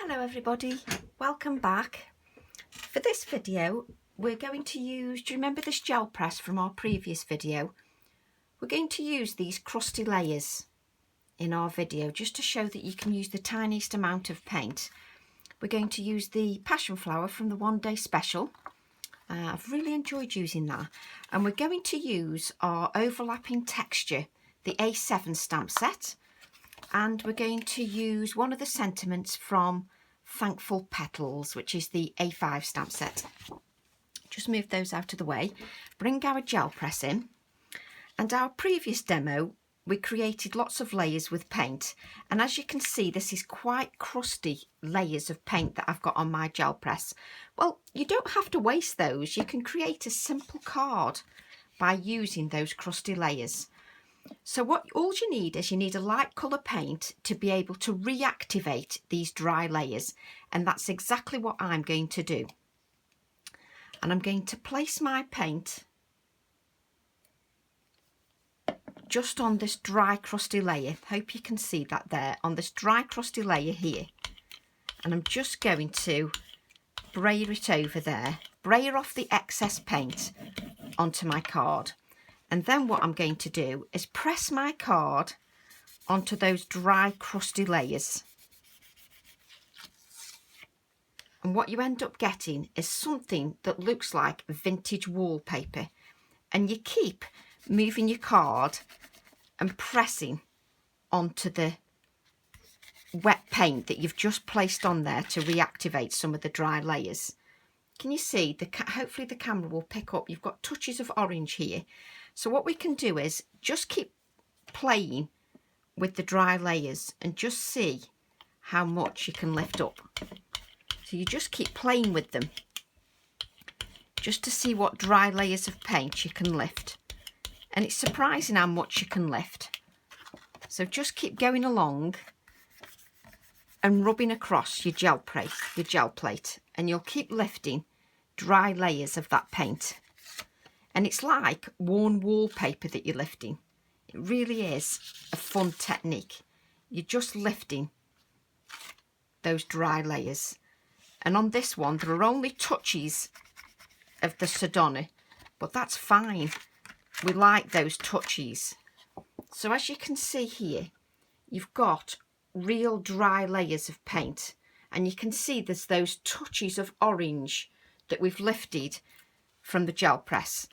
Hello everybody, welcome back. For this video we're going to use, do you remember this gel press from our previous video? We're going to use these crusty layers in our video just to show that you can use the tiniest amount of paint. We're going to use the Passion Flower from the One Day Special. I've really enjoyed using that. And we're going to use our overlapping texture, the A7 stamp set. And we're going to use one of the sentiments from Thankful Petals, which is the A5 stamp set. Just move those out of the way, bring our gel press in, and our previous demo we created lots of layers with paint, and as you can see this is quite crusty layers of paint that I've got on my gel press. Well, you don't have to waste those, you can create a simple card by using those crusty layers. So all you need is a light colour paint to be able to reactivate these dry layers, and that's exactly what I'm going to do. And I'm going to place my paint just on this dry crusty layer. Hope you can see that there, on this dry crusty layer here. And I'm just going to brayer it over there, brayer off the excess paint onto my card. And then what I'm going to do is press my card onto those dry crusty layers. And what you end up getting is something that looks like vintage wallpaper. And you keep moving your card and pressing onto the wet paint that you've just placed on there to reactivate some of the dry layers. Can you see? Hopefully the camera will pick up. You've got touches of orange here. So what we can do is just keep playing with the dry layers and just see how much you can lift up. So you just keep playing with them just to see what dry layers of paint you can lift. And it's surprising how much you can lift. So just keep going along and rubbing across your gel plate, and you'll keep lifting dry layers of that paint. And it's like worn wallpaper that you're lifting. It really is a fun technique. You're just lifting those dry layers. And on this one, there are only touches of the Sedona, but that's fine. We like those touches. So as you can see here, you've got real dry layers of paint. And you can see there's those touches of orange that we've lifted from the gel press.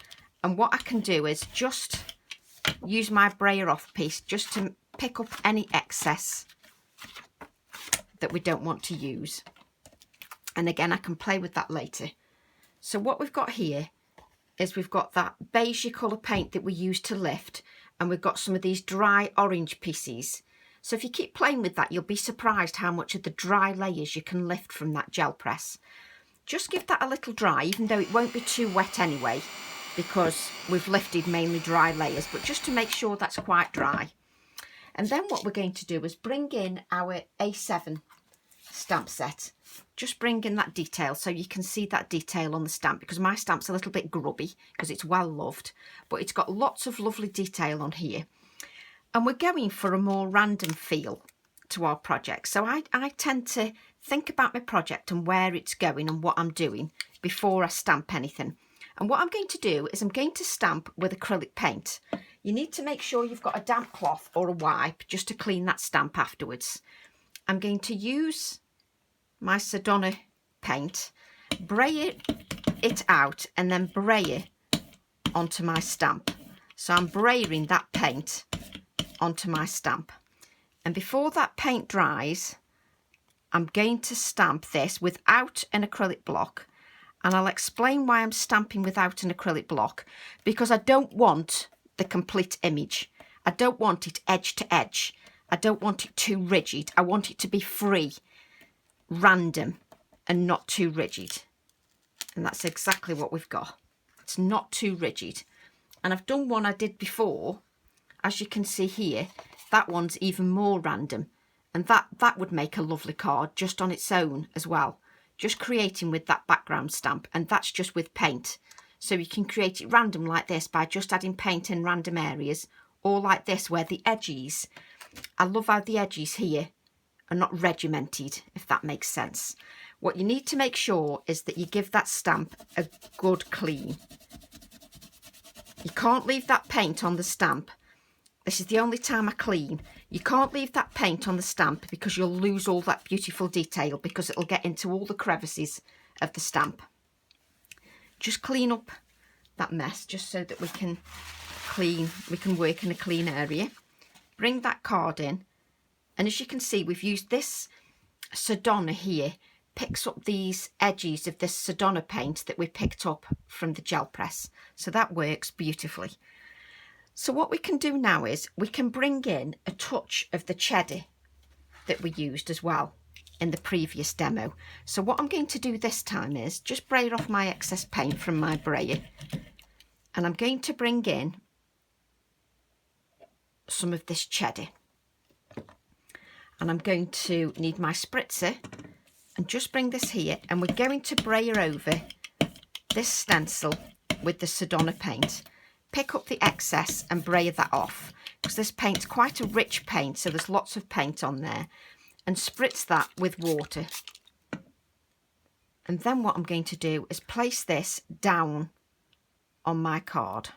And what I can do is just use my brayer off piece just to pick up any excess that we don't want to use. And again, I can play with that later. So what we've got here is we've got that beige colour paint that we use to lift, and we've got some of these dry orange pieces. So if you keep playing with that, you'll be surprised how much of the dry layers you can lift from that gel press. Just give that a little dry, even though it won't be too wet anyway, because we've lifted mainly dry layers, but just to make sure that's quite dry. And then what we're going to do is bring in our A7 stamp set. Just bring in that detail so you can see that detail on the stamp, because my stamp's a little bit grubby because it's well loved, but it's got lots of lovely detail on here. And we're going for a more random feel to our project. So I tend to think about my project and where it's going and what I'm doing before I stamp anything. And what I'm going to do is I'm going to stamp with acrylic paint. You need to make sure you've got a damp cloth or a wipe just to clean that stamp afterwards. I'm going to use my Sedona paint, brayer it out, and then brayer onto my stamp. So I'm brayering that paint onto my stamp. And before that paint dries, I'm going to stamp this without an acrylic block. And I'll explain why I'm stamping without an acrylic block, because I don't want the complete image. I don't want it edge to edge. I don't want it too rigid. I want it to be free, random, and not too rigid. And that's exactly what we've got. It's not too rigid. And I've done one I did before. As you can see here, that one's even more random. And that would make a lovely card just on its own as well. Just creating with that background stamp, and that's just with paint. So you can create it random like this by just adding paint in random areas, or like this where the edges, I love how the edges here are not regimented, if that makes sense. What you need to make sure is that you give that stamp a good clean. You can't leave that paint on the stamp. This is the only time I clean. You can't leave that paint on the stamp because you'll lose all that beautiful detail, because it'll get into all the crevices of the stamp. Just clean up that mess just so that we can work in a clean area. Bring that card in, and as you can see, we've used this Sedona here, picks up these edges of this Sedona paint that we picked up from the gel press, so that works beautifully. So what we can do now is we can bring in a touch of the cheddar that we used as well in the previous demo. So what I'm going to do this time is just braid off my excess paint from my brayer, and I'm going to bring in some of this cheddar, and I'm going to need my spritzer and just bring this here, and we're going to brayer over this stencil with the Sedona paint. Pick up the excess and brayer that off, because this paint's quite a rich paint, so there's lots of paint on there, and spritz that with water. And then what I'm going to do is place this down on my card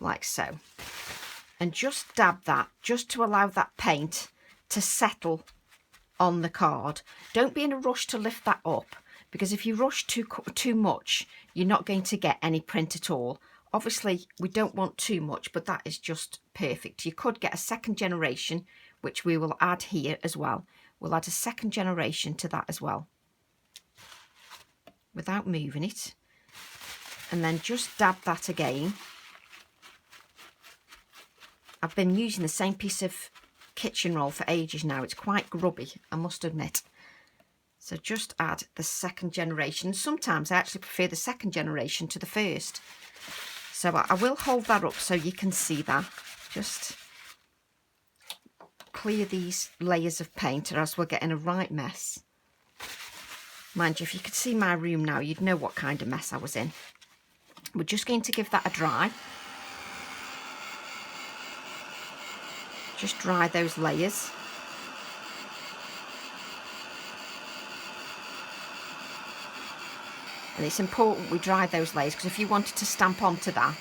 like so, and just dab that just to allow that paint to settle on the card. Don't be in a rush to lift that up, because if you rush too much, you're not going to get any print at all. Obviously, we don't want too much, but that is just perfect. You could get a second generation, which we will add here as well. We'll add a second generation to that as well, without moving it. And then just dab that again. I've been using the same piece of kitchen roll for ages now. It's quite grubby, I must admit. So just add the second generation. Sometimes I actually prefer the second generation to the first. So I will hold that up so you can see that. Just clear these layers of paint, or else we'll get in a right mess. Mind you, if you could see my room now, you'd know what kind of mess I was in. We're just going to give that a dry. Just dry those layers. And it's important we dry those layers, because if you wanted to stamp onto that,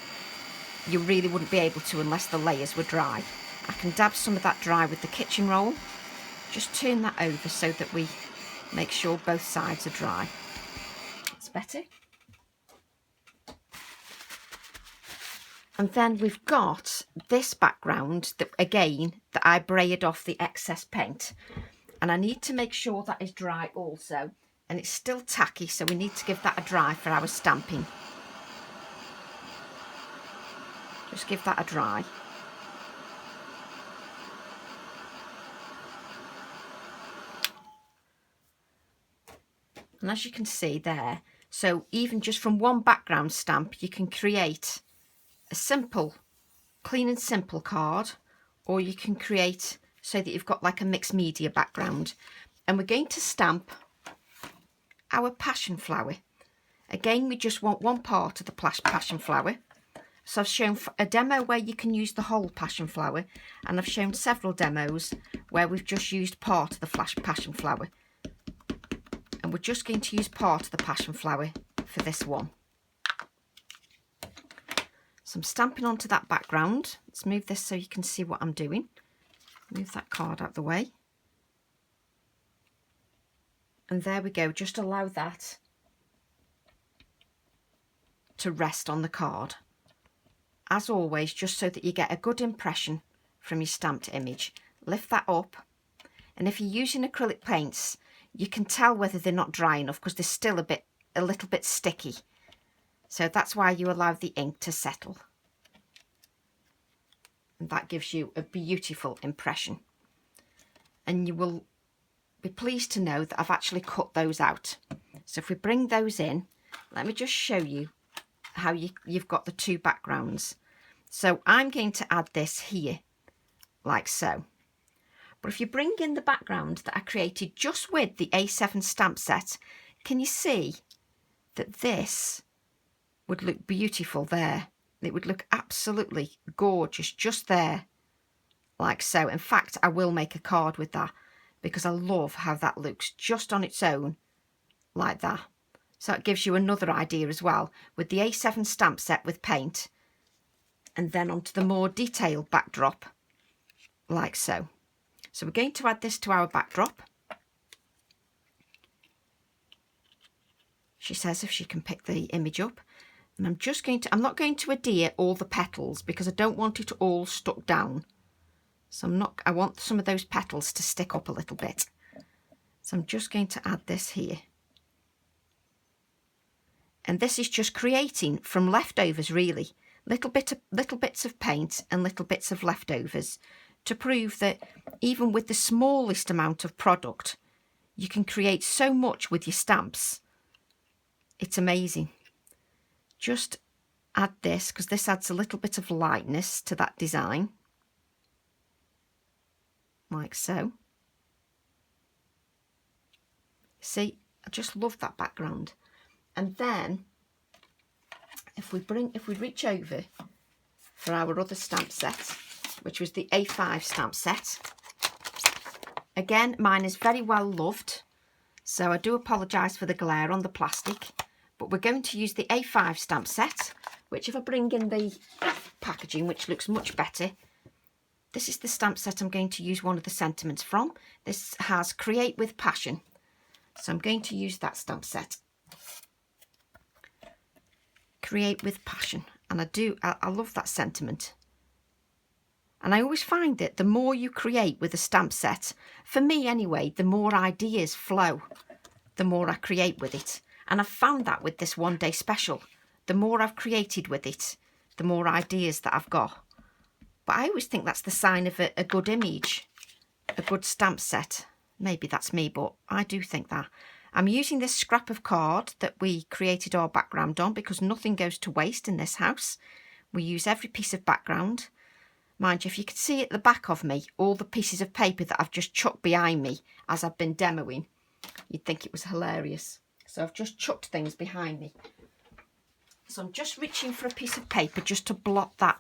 you really wouldn't be able to unless the layers were dry. I can dab some of that dry with the kitchen roll. Just turn that over so that we make sure both sides are dry. That's better. And then we've got this background that, again, that I braided off the excess paint. And I need to make sure that is dry also. And it's still tacky, so we need to give that a dry for our stamping. Just give that a dry. And as you can see there, so even just from one background stamp, you can create a simple, clean and simple card, or you can create so that you've got like a mixed media background. And we're going to stamp our passion flower. Again, we just want one part of the passion flower. So I've shown a demo where you can use the whole passion flower, and I've shown several demos where we've just used part of the passion flower. And we're just going to use part of the passion flower for this one. So I'm stamping onto that background. Let's move this so you can see what I'm doing. Move that card out of the way. And there we go, just allow that to rest on the card. As always, just so that you get a good impression from your stamped image. Lift that up, and if you're using acrylic paints, you can tell whether they're not dry enough because they're still a little bit sticky. So that's why you allow the ink to settle. And that gives you a beautiful impression. And you will be pleased to know that I've actually cut those out. So if we bring those in, let me just show you how you've got the two backgrounds. So I'm going to add this here, like so. But if you bring in the background that I created just with the A7 stamp set, can you see that this would look beautiful there? It would look absolutely gorgeous just there, like so. In fact, I will make a card with that, because I love how that looks just on its own like that. So it gives you another idea as well with the A7 stamp set with paint, and then onto the more detailed backdrop like so. So we're going to add this to our backdrop. She says if she can pick the image up. And I'm not going to adhere all the petals because I don't want it all stuck down. So I want some of those petals to stick up a little bit. So I'm just going to add this here. And this is just creating from leftovers really. Little bits of paint and little bits of leftovers to prove that even with the smallest amount of product, you can create so much with your stamps. It's amazing. Just add this because this adds a little bit of lightness to that design. Like so. See, I just love that background. And then if we reach over for our other stamp set, which was the A5 stamp set. Again, mine is very well loved, so I do apologise for the glare on the plastic, but we're going to use the A5 stamp set, which if I bring in the packaging, which looks much better, this is the stamp set I'm going to use one of the sentiments from. This has Create with Passion, so I'm going to use that stamp set. Create with Passion, and I love that sentiment. And I always find that the more you create with a stamp set, for me anyway, the more ideas flow, the more I create with it. And I've found that with this one day special. The more I've created with it, the more ideas that I've got. But I always think that's the sign of a good image, a good stamp set. Maybe that's me, but I do think that. I'm using this scrap of card that we created our background on because nothing goes to waste in this house. We use every piece of background. Mind you, if you could see at the back of me, all the pieces of paper that I've just chucked behind me as I've been demoing, you'd think it was hilarious. So I've just chucked things behind me. So I'm just reaching for a piece of paper just to blot that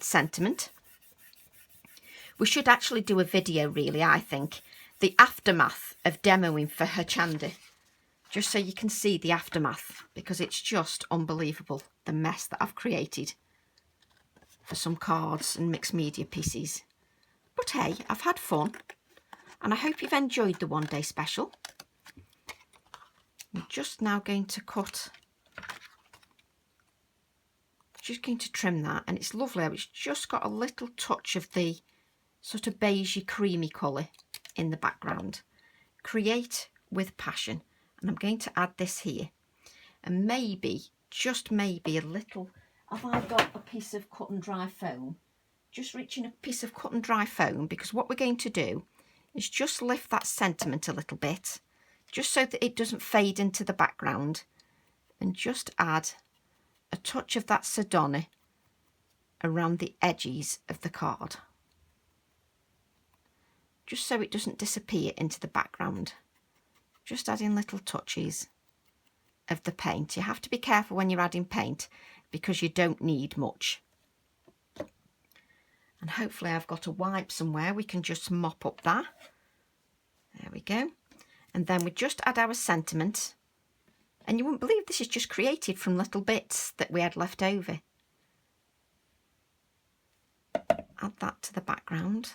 sentiment. We should actually do a video really, I think, the aftermath of demoing for Herchanda, just so you can see the aftermath, because it's just unbelievable, the mess that I've created for some cards and mixed media pieces. But hey, I've had fun, and I hope you've enjoyed the one day special. I'm just now going to just going to trim that, and it's lovely. It's just got a little touch of the sort of beigey creamy colour in the background. Create with Passion, and I'm going to add this here, and maybe, just maybe a little. Have I got a piece of cut and dry foam? Just reaching a piece of cut and dry foam, because what we're going to do is just lift that sentiment a little bit, just so that it doesn't fade into the background, and just add a touch of that Sedona around the edges of the card, just so it doesn't disappear into the background. Just adding little touches of the paint. You have to be careful when you're adding paint because you don't need much. And hopefully I've got a wipe somewhere. We can just mop up that. There we go. And then we just add our sentiment. And you wouldn't believe this is just created from little bits that we had left over. Add that to the background.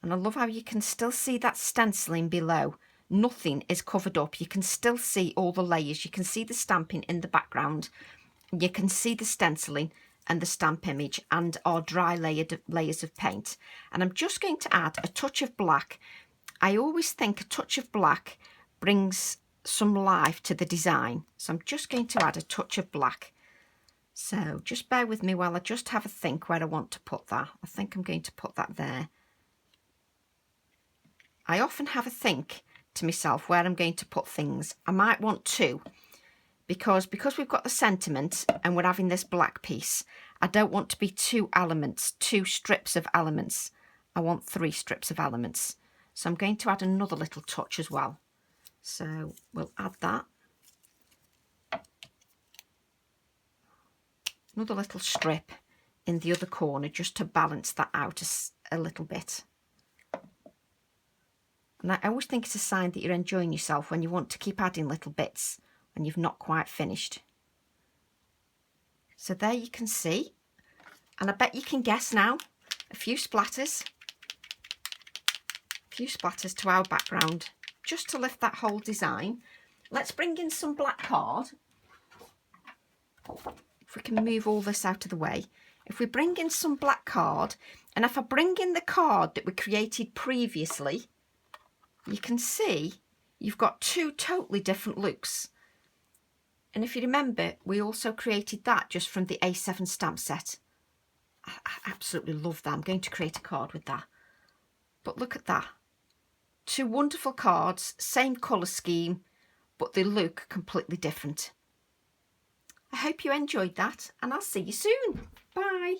And I love how you can still see that stenciling below. Nothing is covered up. You can still see all the layers. You can see the stamping in the background. You can see the stenciling and the stamp image and our dry layers of paint. And I'm just going to add a touch of black. I always think a touch of black brings some life to the design. So I'm just going to add a touch of black. So just bear with me while I just have a think where I want to put that. I think I'm going to put that there. I often have a think to myself where I'm going to put things. I might want two, because we've got the sentiment and we're having this black piece, I don't want to be two strips of elements. I want 3 strips of elements. So I'm going to add another little touch as well. So we'll add that. Another little strip in the other corner just to balance that out a little bit. And I always think it's a sign that you're enjoying yourself when you want to keep adding little bits when you've not quite finished. So there you can see, and I bet you can guess now, a few splatters to our background, just to lift that whole design. Let's bring in some black card. If we can move all this out of the way. If we bring in some black card, and if I bring in the card that we created previously, you can see you've got two totally different looks. And if you remember, we also created that just from the A7 stamp set. I absolutely love that. I'm going to create a card with that. But look at that. Two wonderful cards, same colour scheme, but they look completely different. I hope you enjoyed that, and I'll see you soon. Bye.